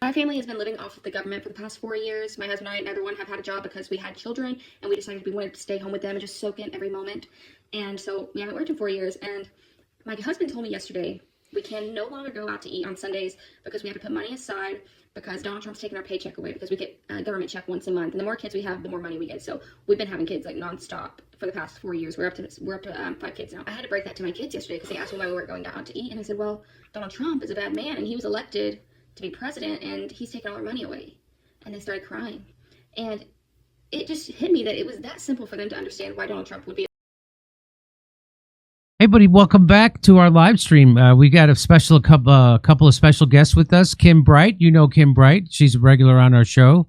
Our family has been living off of the government for the past 4 years. My husband and I, neither one have had a job because we had children, and we decided we wanted to stay home with them and just soak in every moment. And so we haven't worked in 4 years. And my husband told me yesterday we can no longer go out to eat on Sundays because we have to put money aside because Donald Trump's taking our paycheck away because we get a government check once a month. And the more kids we have, the more money we get. So we've been having kids like nonstop for the past 4 years. We're up to 5 kids now. I had to break that to my kids yesterday because they asked me why we weren't going out to eat. And I said, well, Donald Trump is a bad man and he was elected to be president and he's taking all our money away. And they started crying. And it just hit me that it was that simple for them to understand why Donald Trump would be. Hey, buddy, welcome back to our live stream. We got a couple of special guests with us. Kim Bright, you know Kim Bright. She's a regular on our show.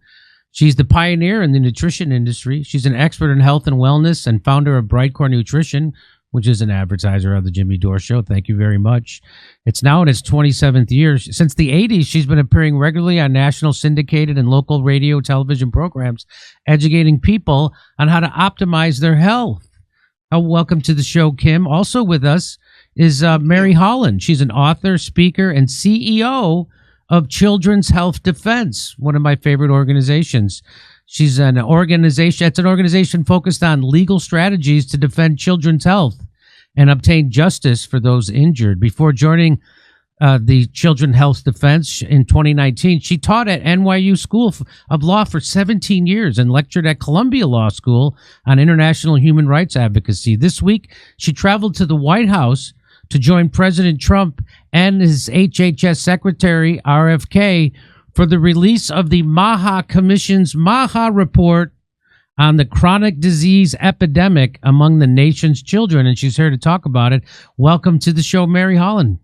She's the pioneer in the nutrition industry. She's an expert in health and wellness and founder of Brightcore Nutrition, which is an advertiser of the Jimmy Dore Show. Thank you very much. It's now in its 27th year. Since the 80s, she's been appearing regularly on national syndicated and local radio, television programs, educating people on how to optimize their health. Welcome to the show, Kim. Also with us is Mary Holland. She's an author, speaker, and CEO of Children's Health Defense, one of my favorite organizations. She's an organization. It's an organization focused on legal strategies to defend children's health and obtain justice for those injured. Before joining the Children's Health Defense in 2019, she taught at NYU School of Law for 17 years and lectured at Columbia Law School on international human rights advocacy. This week, she traveled to the White House to join President Trump and his HHS Secretary, RFK, for the release of the MAHA Commission's MAHA report on the chronic disease epidemic among the nation's children. And she's here to talk about it. Welcome to the show, Mary Holland.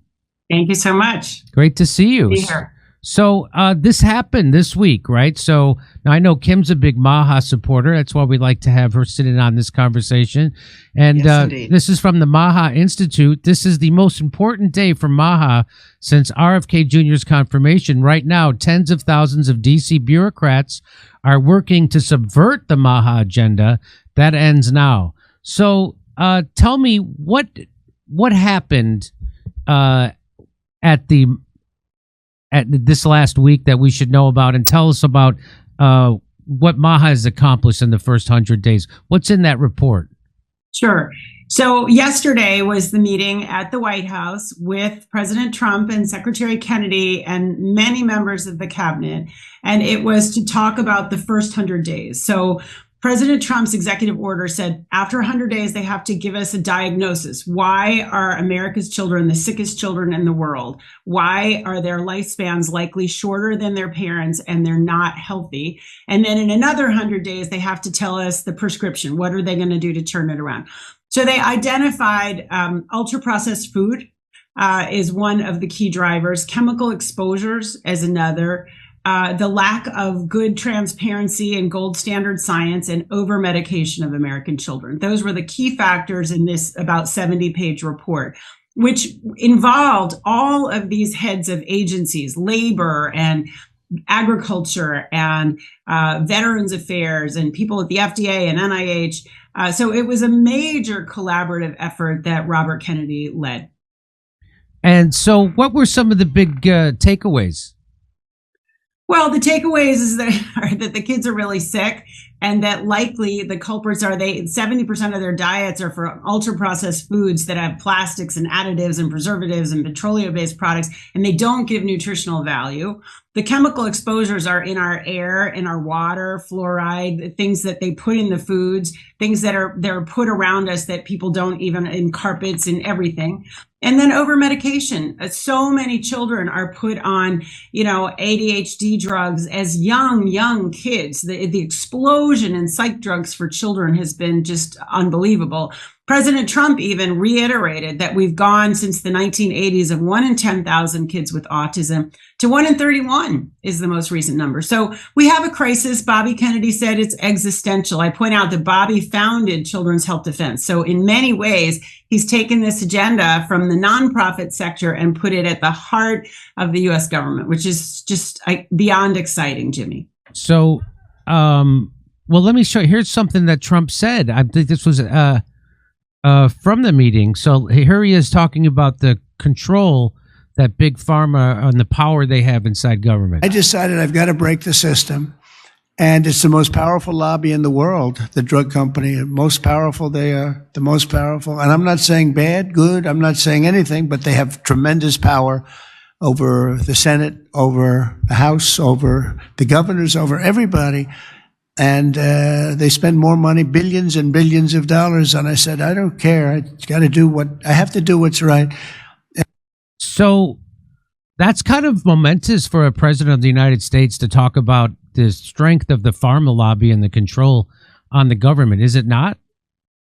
Thank you so much. Great to see you. Be here. So this happened this week, right? So now I know Kim's a big MAHA supporter. That's why we like to have her sit in on this conversation. And Yes, this is from the MAHA Institute. This is the most important day for MAHA since RFK Jr.'s confirmation. Right now, tens of thousands of D.C. bureaucrats are working to subvert the MAHA agenda. That ends now. So tell me what happened at this last week that we should know about, and tell us about what MAHA has accomplished in the first 100 days. What's in that report? Sure. So yesterday was the meeting at the White House with President Trump and Secretary Kennedy and many members of the cabinet. And it was to talk about the first 100 days. So President Trump's executive order said after 100 days, they have to give us a diagnosis. Why are America's children the sickest children in the world? Why are their lifespans likely shorter than their parents and they're not healthy? And then in another 100 days, they have to tell us the prescription. What are they going to do to turn it around? So they identified ultra-processed food is one of the key drivers, chemical exposures as another, the lack of good transparency and gold standard science, and over medication of American children. Those were the key factors in this about 70-page report, which involved all of these heads of agencies, labor and agriculture and Veterans Affairs and people at the FDA and NIH. So it was a major collaborative effort that Robert Kennedy led. And so what were some of the big takeaways? Well, the takeaways is that the kids are really sick, and that likely the culprits are 70% of their diets are for ultra processed foods that have plastics and additives and preservatives and petroleum-based products, and they don't give nutritional value. The chemical exposures are in our air, in our water, fluoride, things that they put in the foods, things that they're put around us that people don't even, in carpets and everything. And then over medication. So many children are put on, ADHD drugs as young kids. The explosion in psych drugs for children has been just unbelievable. President Trump even reiterated that we've gone since the 1980s of 1 in 10,000 kids with autism to 1 in 31 is the most recent number. So we have a crisis. Bobby Kennedy said it's existential. I point out that Bobby founded Children's Health Defense. So in many ways, he's taken this agenda from the nonprofit sector and put it at the heart of the U.S. government, which is just beyond exciting, Jimmy. So, well, let me show you. Here's something that Trump said. I think this was from the meeting. So here he is talking about the control that big pharma and the power they have inside government? I decided I've got to break the system. And it's the most powerful lobby in the world, the drug company. Most powerful, they are the most powerful. And I'm not saying bad, good, I'm not saying anything, but they have tremendous power over the Senate, over the House, over the governors, over everybody. And they spend more money, billions and billions of dollars. And I said, I don't care. I have to do what's right. So that's kind of momentous for a president of the United States to talk about the strength of the pharma lobby and the control on the government, is it not?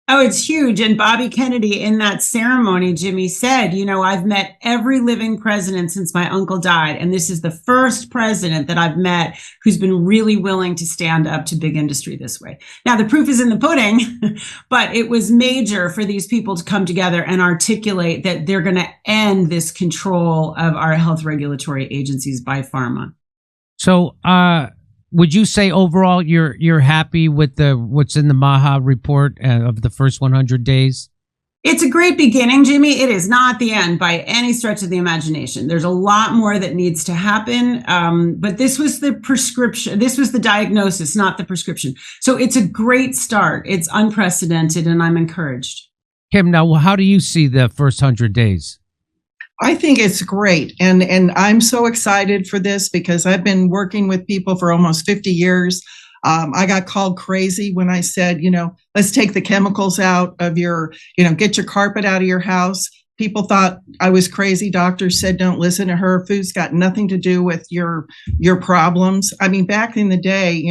Oh, it's huge. And Bobby Kennedy in that ceremony, Jimmy said, I've met every living president since my uncle died. And this is the first president that I've met who's been really willing to stand up to big industry this way. Now, the proof is in the pudding, but it was major for these people to come together and articulate that they're going to end this control of our health regulatory agencies by pharma. So, would you say overall you're happy with what's in the Maha report of the first 100 days? It's a great beginning, Jimmy. It is not the end by any stretch of the imagination. There's a lot more that needs to happen. But this was the prescription. This was the diagnosis, not the prescription. So it's a great start. It's unprecedented, and I'm encouraged. Kim, now how do you see the first 100 days? I think it's great. And I'm so excited for this because I've been working with people for almost 50 years. I got called crazy when I said, let's take the chemicals out of your, get your carpet out of your house. People thought I was crazy. Doctors said, don't listen to her. Food's got nothing to do with your problems. I mean, back in the day,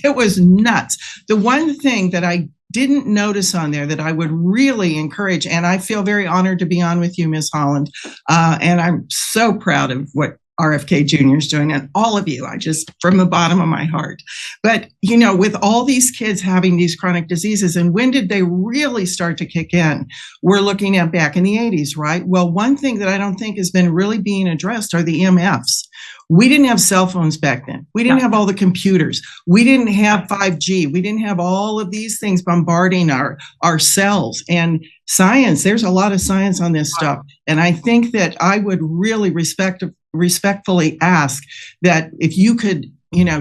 it was nuts. The one thing that I didn't notice on there that I would really encourage, and I feel very honored to be on with you, Ms. Holland, and I'm so proud of what RFK Jr. is doing, and all of you, I just, from the bottom of my heart. But, with all these kids having these chronic diseases, and when did they really start to kick in? We're looking at back in the 80s, right? Well, one thing that I don't think has been really being addressed are the EMFs. We didn't have cell phones back then. We didn't have all the computers. We didn't have 5G. We didn't have all of these things bombarding our cells. And science, there's a lot of science on this stuff. And I think that I would really respectfully ask that if you could,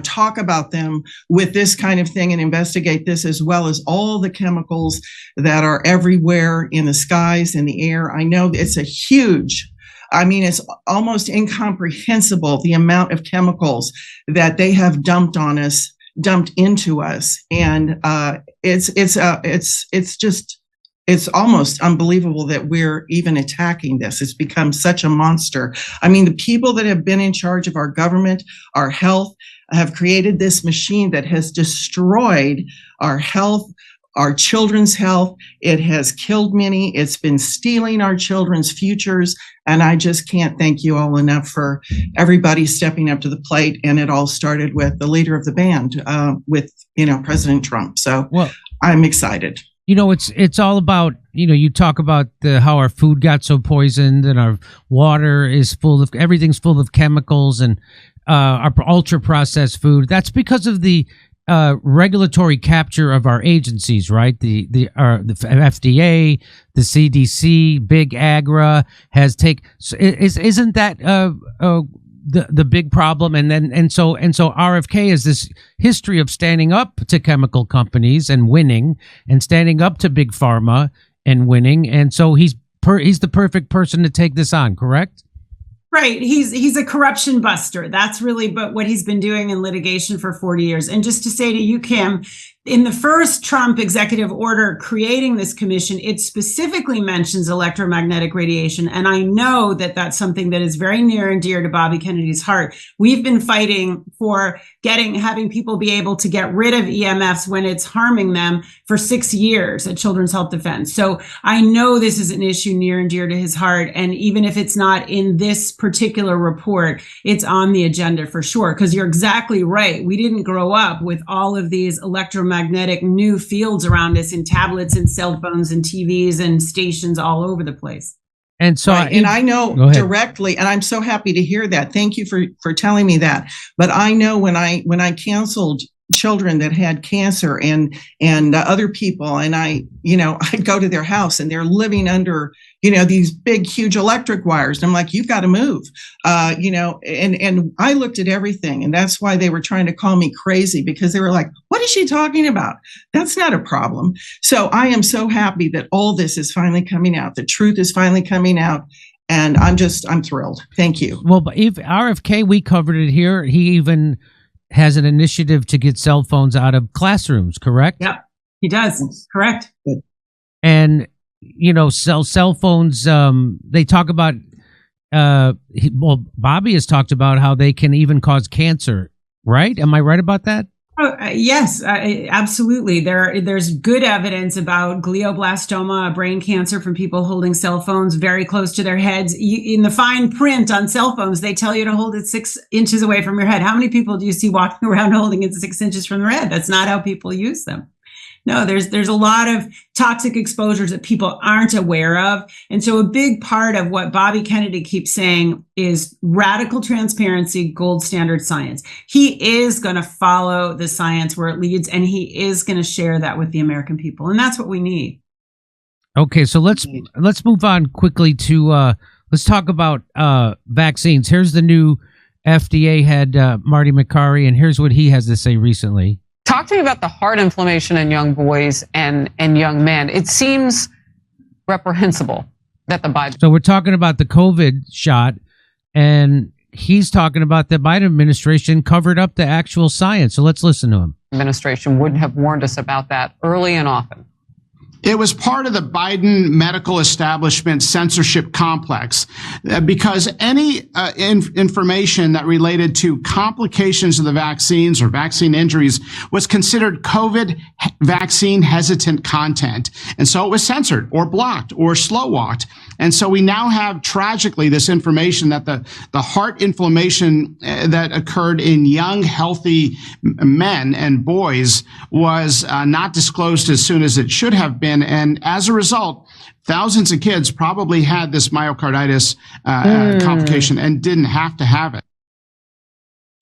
talk about them with this kind of thing and investigate this as well as all the chemicals that are everywhere in the skies, in the air. I know it's a huge, it's almost incomprehensible the amount of chemicals that they have dumped into us. And it's almost unbelievable that we're even attacking this. It's become such a monster. The people that have been in charge of our government, our health, have created this machine that has destroyed our health, our children's health. It has killed many. It's been stealing our children's futures. And I just can't thank you all enough for everybody stepping up to the plate. And it all started with the leader of the band, with President Trump. So I'm excited. It's all about, you talk about how our food got so poisoned and our water is everything's full of chemicals and our ultra processed food. That's because of the regulatory capture of our agencies, right? The FDA, the CDC, Big Agra has isn't that the big problem? And so RFK has this history of standing up to chemical companies and winning, and standing up to big pharma and winning. And so he's the perfect person to take this on, correct? Right. He's a corruption buster. That's really what he's been doing in litigation for 40 years. And just to say to you, Kim, in the first Trump executive order creating this commission, it specifically mentions electromagnetic radiation. And I know that that's something that is very near and dear to Bobby Kennedy's heart. We've been fighting for having people be able to get rid of EMFs when it's harming them for 6 years at Children's Health Defense. So I know this is an issue near and dear to his heart. And even if it's not in this particular report, it's on the agenda for sure. Because you're exactly right. We didn't grow up with all of these electromagnetic new fields around us in tablets and cell phones and TVs and stations all over the place. And so, I know directly, and I'm so happy to hear that. Thank you for telling me that. But I know when I canceled children that had cancer and other people, and I'd go to their house and they're living under these big huge electric wires, and I'm like, you've got to move, and I looked at everything, and that's why they were trying to call me crazy, because they were like, what is she talking about? That's not a problem. So I am so happy that all this is finally coming out, the truth is finally coming out, and I'm thrilled. Thank you. Well, but if RFK, we covered it here, he even has an initiative to get cell phones out of classrooms, correct? Yep, he does. Correct. And, cell phones, they talk about, Bobby has talked about how they can even cause cancer, right? Am I right about that? Oh, yes, absolutely. There's good evidence about glioblastoma, brain cancer from people holding cell phones very close to their heads. In the fine print on cell phones, they tell you to hold it 6 inches away from your head. How many people do you see walking around holding it 6 inches from their head? That's not how people use them. No, there's a lot of toxic exposures that people aren't aware of. And so a big part of what Bobby Kennedy keeps saying is radical transparency, gold standard science. He is going to follow the science where it leads, and he is going to share that with the American people. And that's what we need. Okay, so let's move on quickly to let's talk about vaccines. Here's the new FDA head, Marty McCarry, and here's what he has to say recently. Talk to me about the heart inflammation in young boys and young men. It seems reprehensible that the Biden... So we're talking about the COVID shot, and he's talking about the Biden administration covered up the actual science. So let's listen to him. Administration wouldn't have warned us about that early and often. It was part of the Biden medical establishment censorship complex because any information that related to complications of the vaccines or vaccine injuries was considered COVID vaccine hesitant content. And so it was censored or blocked or slow walked. And so we now have tragically this information that the heart inflammation that occurred in young, healthy men and boys was not disclosed as soon as it should have been. And as a result, thousands of kids probably had this myocarditis complication and didn't have to have it.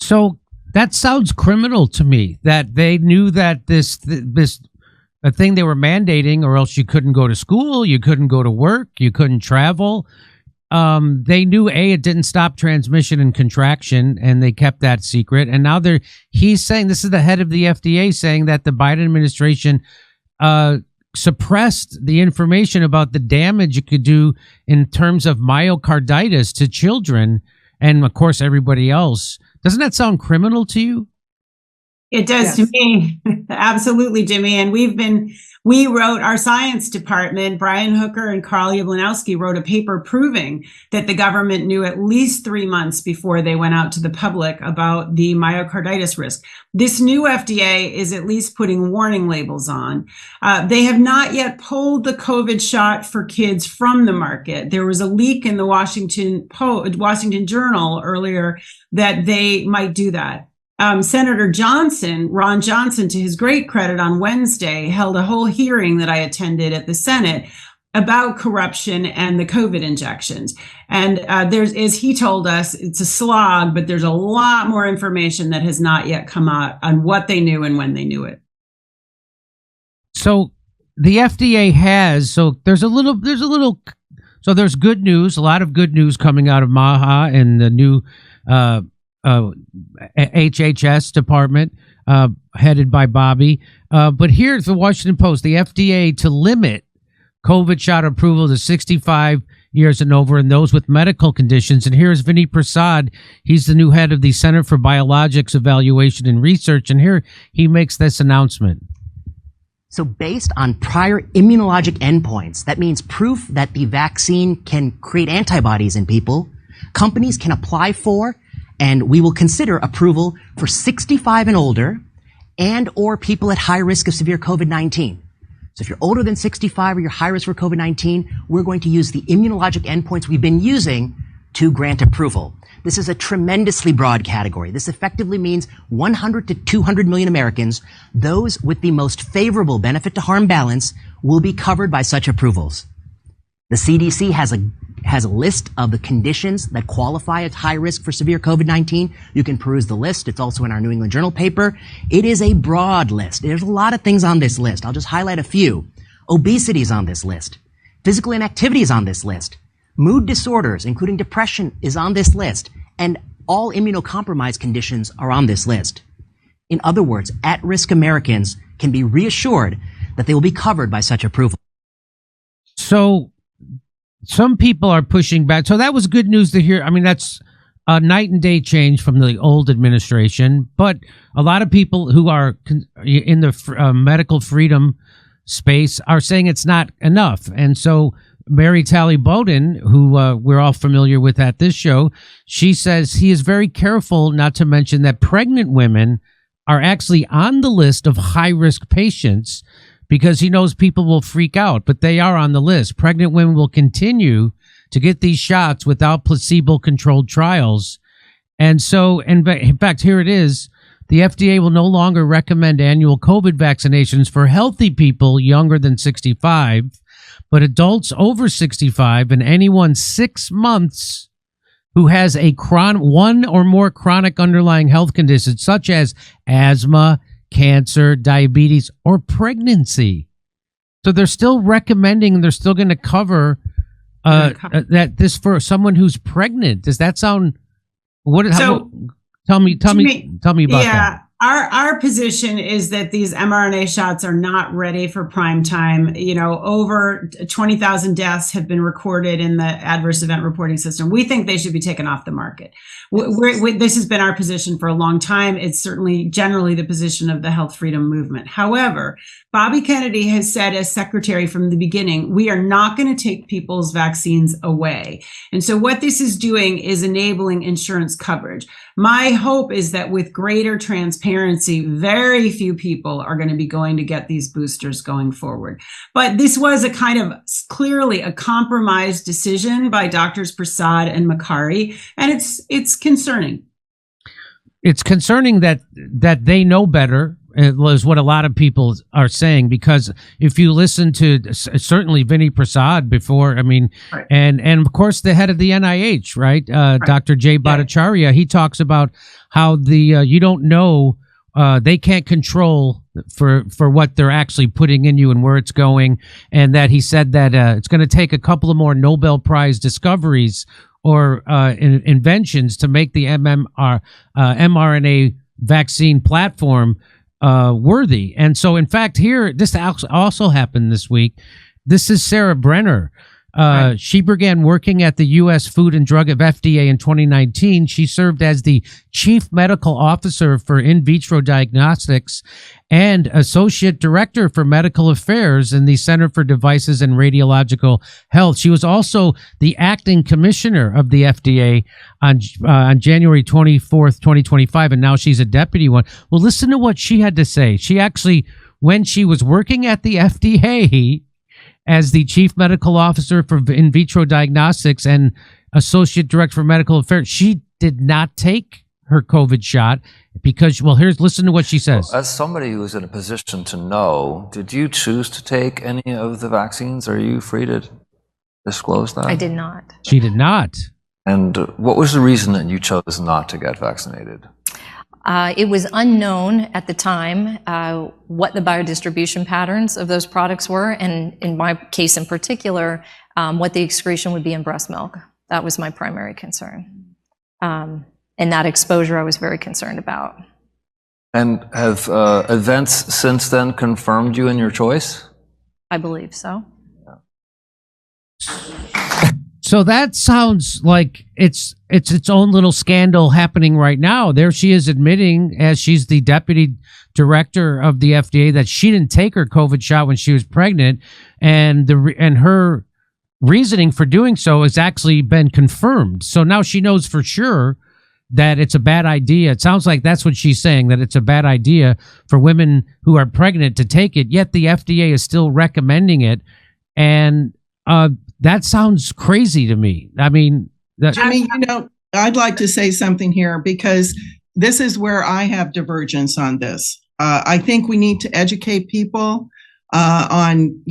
So that sounds criminal to me, that they knew that this a thing they were mandating, or else you couldn't go to school, you couldn't go to work, you couldn't travel. They knew it didn't stop transmission and contraction, and they kept that secret. And now he's saying, this is the head of the FDA saying that the Biden administration suppressed the information about the damage it could do in terms of myocarditis to children and, of course, everybody else. Doesn't that sound criminal to you? It does to me. Absolutely, Jimmy. And we wrote, our science department, Brian Hooker and Carl Jablanowski wrote a paper proving that the government knew at least 3 months before they went out to the public about the myocarditis risk. This new FDA is at least putting warning labels on. They have not yet pulled the COVID shot for kids from the market. There was a leak in the Washington Journal earlier that they might do that. Senator Ron Johnson, to his great credit, on Wednesday held a whole hearing that I attended at the Senate about corruption and the COVID injections. And as he told us, it's a slog, but there's a lot more information that has not yet come out on what they knew and when they knew it. So the FDA has, so there's good news, a lot of good news coming out of MAHA and the new HHS department headed by Bobby. But here's the Washington Post, the FDA to limit COVID shot approval to 65 years and over and those with medical conditions. And here's Vinny Prasad. He's the new head of the Center for Biologics Evaluation and Research. And here he makes this announcement. So based on prior immunologic endpoints, that means proof that the vaccine can create antibodies in people, companies can apply for and we will consider approval for 65 and older and or people at high risk of severe COVID-19. So if you're older than 65 or you're high risk for COVID-19, we're going to use the immunologic endpoints we've been using to grant approval. This is a tremendously broad category. This effectively means 100 to 200 million Americans, those with the most favorable benefit to harm balance, will be covered by such approvals. The CDC has a has a list of the conditions that qualify as high risk for severe COVID-19. You can peruse the list. It's also in our New England Journal paper. It is a broad list. There's a lot of things on this list. I'll just highlight a few. Obesity is on this list. Physical inactivity is on this list. Mood disorders, including depression, is on this list. And all immunocompromised conditions are on this list. In other words, at-risk Americans can be reassured that they will be covered by such approval. So some people are pushing back. So that was good news to hear. I mean, that's a night and day change from the old administration. But a lot of people who are in the medical freedom space are saying it's not enough. And so Mary Talley Bowden, who we're all familiar with at this show, she says he is very careful not to mention that pregnant women are actually on the list of high-risk patients because he knows people will freak out, but they are on the list. Pregnant women will continue to get these shots without placebo-controlled trials. And so, in fact, here it is. The FDA will no longer recommend annual COVID vaccinations for healthy people younger than 65, but adults over 65 and anyone 6 months who has a one or more chronic underlying health conditions such as asthma, cancer, diabetes, or pregnancy. So they're still recommending, they're still going to cover that this for someone who's pregnant. Does that sound? Tell me about that. Our position is that these mRNA shots are not ready for prime time. You know, over 20,000 deaths have been recorded in the adverse event reporting system. We think they should be taken off the market. This has been our position for a long time. It's certainly generally the position of the health freedom movement. However, Bobby Kennedy has said as secretary from the beginning, we are not going to take people's vaccines away. And so what this is doing is enabling insurance coverage. My hope is that with greater transparency, very few people are going to be going to get these boosters going forward. But this was a kind of clearly a compromised decision by Drs. Prasad and McIlhany, and it's concerning. It's concerning that they know better. It was what a lot of people are saying, because if you listen to certainly Vinny Prasad before, I mean, right. and of course the head of the NIH, right? Dr. Jay Bhattacharya, he talks about how you don't know, they can't control for what they're actually putting in you and where it's going. And that he said that it's going to take a couple of more Nobel Prize discoveries or inventions to make the mRNA vaccine platform worthy. And so, in fact, here, this also happened this week. This is Sarah Brenner. Right. She began working at the U.S. Food and Drug of FDA in 2019. She served as the chief medical officer for in vitro diagnostics and associate director for medical affairs in the Center for Devices and Radiological Health. She was also the acting commissioner of the FDA on January 24th, 2025, and now she's a deputy one. Well, listen to what she had to say. She actually, when she was working at the FDA, as the chief medical officer for in vitro diagnostics and associate director for medical affairs, she did not take her COVID shot because, well, listen to what she says. Well, as somebody who's in a position to know, did you choose to take any of the vaccines? Are you free to disclose that? I did not. She did not. And what was the reason that you chose not to get vaccinated? It was unknown at the time what the biodistribution patterns of those products were, and in my case in particular, what the excretion would be in breast milk. That was my primary concern. And that exposure I was very concerned about. And have events since then confirmed you in your choice? I believe so. So that sounds like it's its own little scandal happening right now. There she is admitting, as she's the deputy director of the FDA, that she didn't take her COVID shot when she was pregnant, and her reasoning for doing so has actually been confirmed. So now she knows for sure that it's a bad idea. It sounds like that's what she's saying, that it's a bad idea for women who are pregnant to take it, yet the FDA is still recommending it. And that sounds crazy to me. I mean, Jimmy, I'd like to say something here, because this is where I have divergence on this. I think we need to educate people on,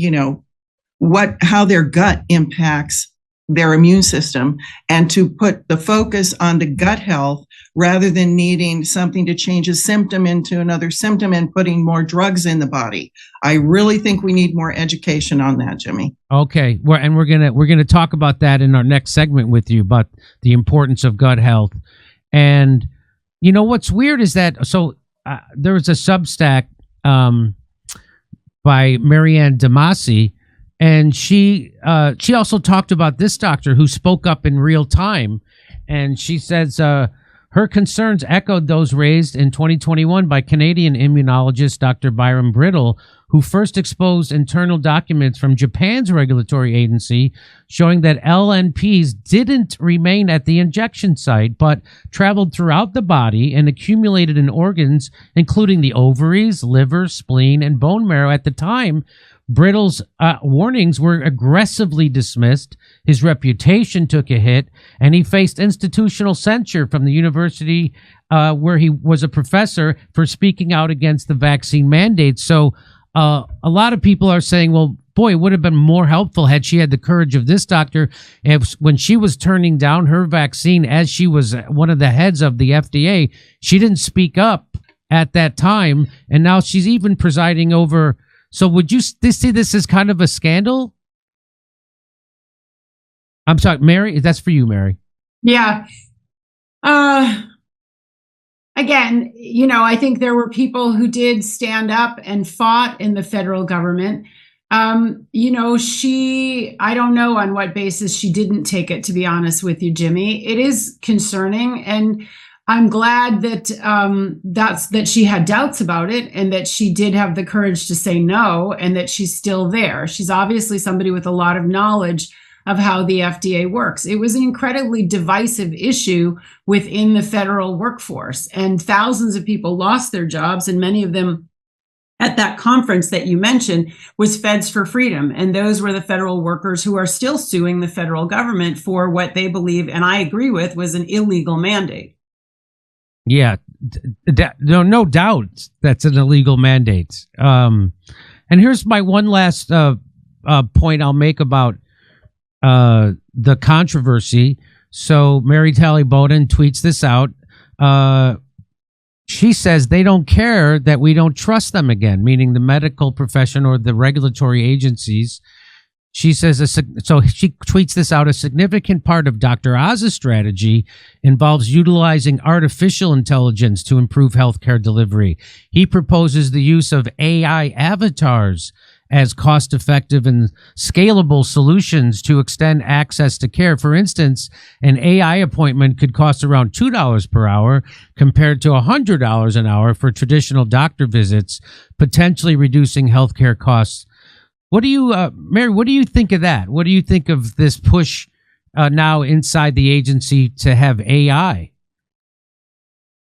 how their gut impacts their immune system and to put the focus on the gut health rather than needing something to change a symptom into another symptom and putting more drugs in the body. I really think we need more education on that, Jimmy. Okay, we're gonna talk about that in our next segment with you, about the importance of gut health. And you know what's weird is that there was a Substack by Marianne Damasi, and she also talked about this doctor who spoke up in real time, and she says her concerns echoed those raised in 2021 by Canadian immunologist Dr. Byron Brittle, who first exposed internal documents from Japan's regulatory agency showing that LNPs didn't remain at the injection site, but traveled throughout the body and accumulated in organs, including the ovaries, liver, spleen, and bone marrow. At the time, Brittle's warnings were aggressively dismissed. His reputation took a hit, and he faced institutional censure from the university where he was a professor for speaking out against the vaccine mandates. So a lot of people are saying, well, boy, it would have been more helpful had she had the courage of this doctor when she was turning down her vaccine as she was one of the heads of the FDA. She didn't speak up at that time, and now she's even presiding over. So would you see this as kind of a scandal? I'm sorry, Mary, that's for you, Mary. Yeah. Again, you know, I think there were people who did stand up and fought in the federal government. You know, I don't know on what basis she didn't take it, to be honest with you, Jimmy. It is concerning, and I'm glad that that she had doubts about it and that she did have the courage to say no, and that she's still there. She's obviously somebody with a lot of knowledge of how the FDA works. It was an incredibly divisive issue within the federal workforce, and thousands of people lost their jobs, and many of them at that conference that you mentioned was Feds for Freedom. And those were the federal workers who are still suing the federal government for what they believe, and I agree with, was an illegal mandate. Yeah, no doubt that's an illegal mandate. And here's my one last point I'll make about the controversy. So Mary Talley Bowden tweets this out. She says they don't care that we don't trust them again, meaning the medical profession or the regulatory agencies. She says, so she tweets this out, a significant part of Dr. Oz's strategy involves utilizing artificial intelligence to improve healthcare delivery. He proposes the use of AI avatars as cost-effective and scalable solutions to extend access to care. For instance, an AI appointment could cost around $2 per hour compared to $100 an hour for traditional doctor visits, potentially reducing healthcare costs. What do you, Mary, what do you think of that? What do you think of this push now inside the agency to have AI?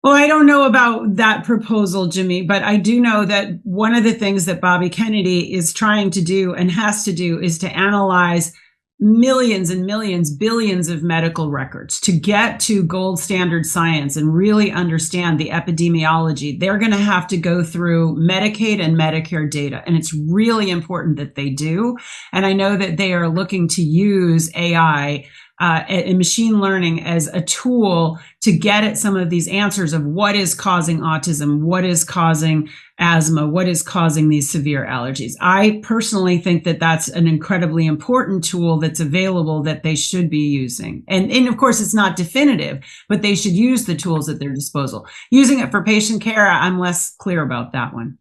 Well, I don't know about that proposal, Jimmy, but I do know that one of the things that Bobby Kennedy is trying to do and has to do is to analyze millions and millions, billions of medical records to get to gold standard science and really understand the epidemiology. They're going to have to go through Medicaid and Medicare data, and it's really important that they do. And I know that they are looking to use AI and machine learning as a tool to get at some of these answers of what is causing autism, what is causing asthma, what is causing these severe allergies. I personally think that that's an incredibly important tool that's available that they should be using. And of course, it's not definitive, but they should use the tools at their disposal. Using it for patient care, I'm less clear about that one.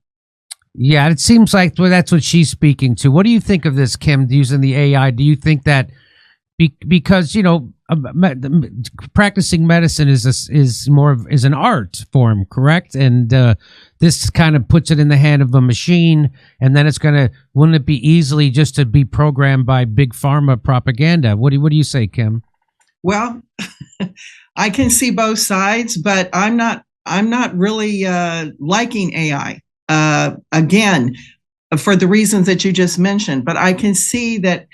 Yeah, it seems like that's what she's speaking to. What do you think of this, Kim, using the AI? Do you think that because, you know, practicing medicine is an art form, correct? And this kind of puts it in the hand of a machine, and then wouldn't it be easily just to be programmed by big pharma propaganda? What do you say, Kim? Well, I can see both sides, but I'm not really liking AI. Again, for the reasons that you just mentioned, but I can see that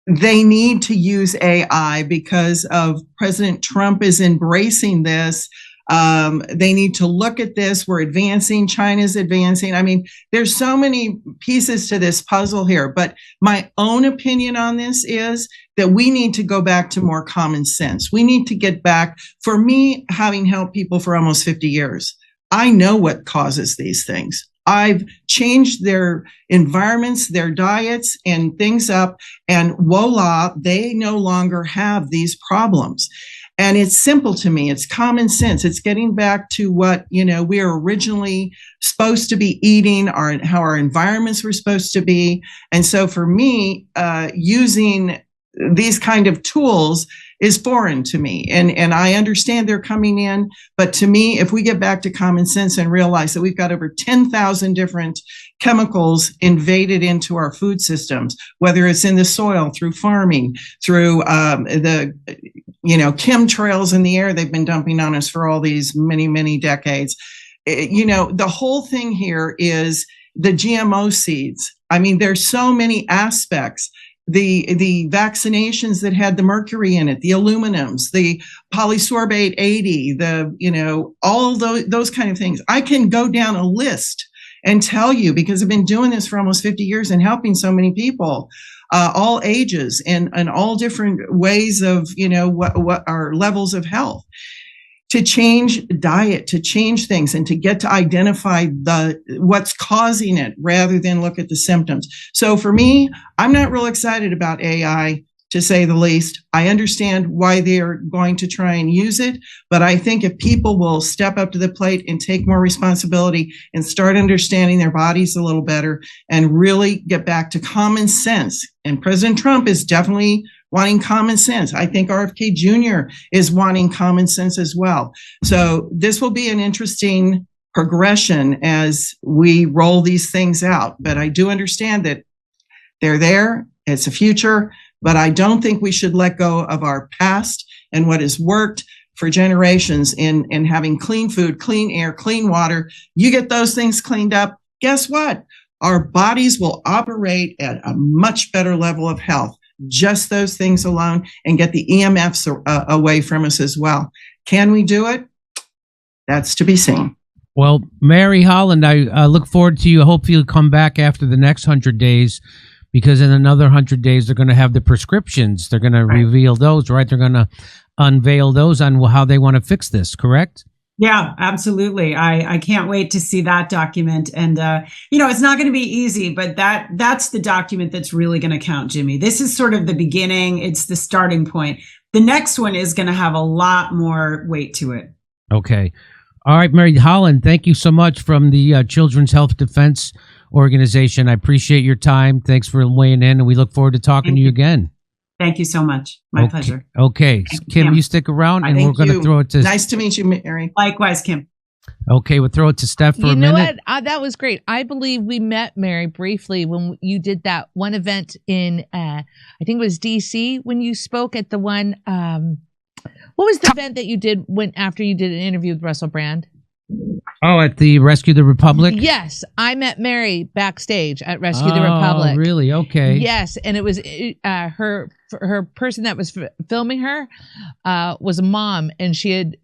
they need to use AI because of President Trump is embracing this They need to look at this. We're advancing. China's advancing. I mean, there's so many pieces to this puzzle here. But my own opinion on this is that we need to go back to more common sense. We need to get back. For me, having helped people for almost 50 years, I know what causes these things. I've changed their environments, their diets, and things up, and voila, they no longer have these problems. And it's simple to me. It's common sense. It's getting back to what, we were originally supposed to be eating, how our environments were supposed to be. And so for me, using these kind of tools is foreign to me. And I understand they're coming in, but to me, if we get back to common sense and realize that we've got over 10,000 different chemicals invaded into our food systems, whether it's in the soil, through farming, through the chemtrails in the air they've been dumping on us for all these many, many decades. The whole thing here is the GMO seeds. I mean, there's so many aspects. The vaccinations that had the mercury in it, the aluminums, the polysorbate 80, all those kind of things. I can go down a list and tell you, because I've been doing this for almost 50 years and helping so many people, all ages and all different ways of, what are levels of health. To change diet, to change things, and to get to identify what's causing it rather than look at the symptoms. So for me, I'm not real excited about AI, to say the least. I understand why they're going to try and use it, but I think if people will step up to the plate and take more responsibility and start understanding their bodies a little better and really get back to common sense, and President Trump is definitely wanting common sense. I think RFK Jr. is wanting common sense as well. So this will be an interesting progression as we roll these things out. But I do understand that they're there. It's a future. But I don't think we should let go of our past and what has worked for generations in having clean food, clean air, clean water. You get those things cleaned up, guess what? Our bodies will operate at a much better level of health. Just those things alone, and get the EMFs away from us as well. Can we do it? That's to be seen. Well, Mary Holland, I look forward to you. I hope you'll come back after the next 100 days, because in another 100 days, they're going to have the prescriptions. They're going to reveal those, right? They're going to unveil those on how they want to fix this, correct? Yeah, absolutely. I can't wait to see that document. And, it's not going to be easy, but that's the document that's really going to count, Jimmy. This is sort of the beginning. It's the starting point. The next one is going to have a lot more weight to it. Okay. All right, Mary Holland, thank you so much from the Children's Health Defense Organization. I appreciate your time. Thanks for weighing in, and we look forward to talking to you again. Thank you so much. My pleasure. Okay. Kim, you stick around, and we're going to throw it to... Nice to meet you, Mary. Likewise, Kim. Okay, we'll throw it to Steph for a minute. You know what? That was great. I believe we met, Mary, briefly when you did that one event in, I think it was D.C., when you spoke at the one... what was the event that you did after you did an interview with Russell Brand? Oh, at the Rescue the Republic? Yes, I met Mary backstage at Rescue the Republic. Oh, really? Okay. Yes, and it was her person that was filming her was a mom, and she had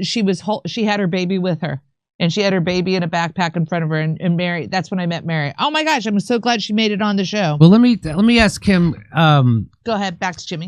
her baby with her, and she had her baby in a backpack in front of her, and Mary. That's when I met Mary. Oh my gosh, I'm so glad she made it on the show. Well, let me ask Kim. Go ahead, back to Jimmy.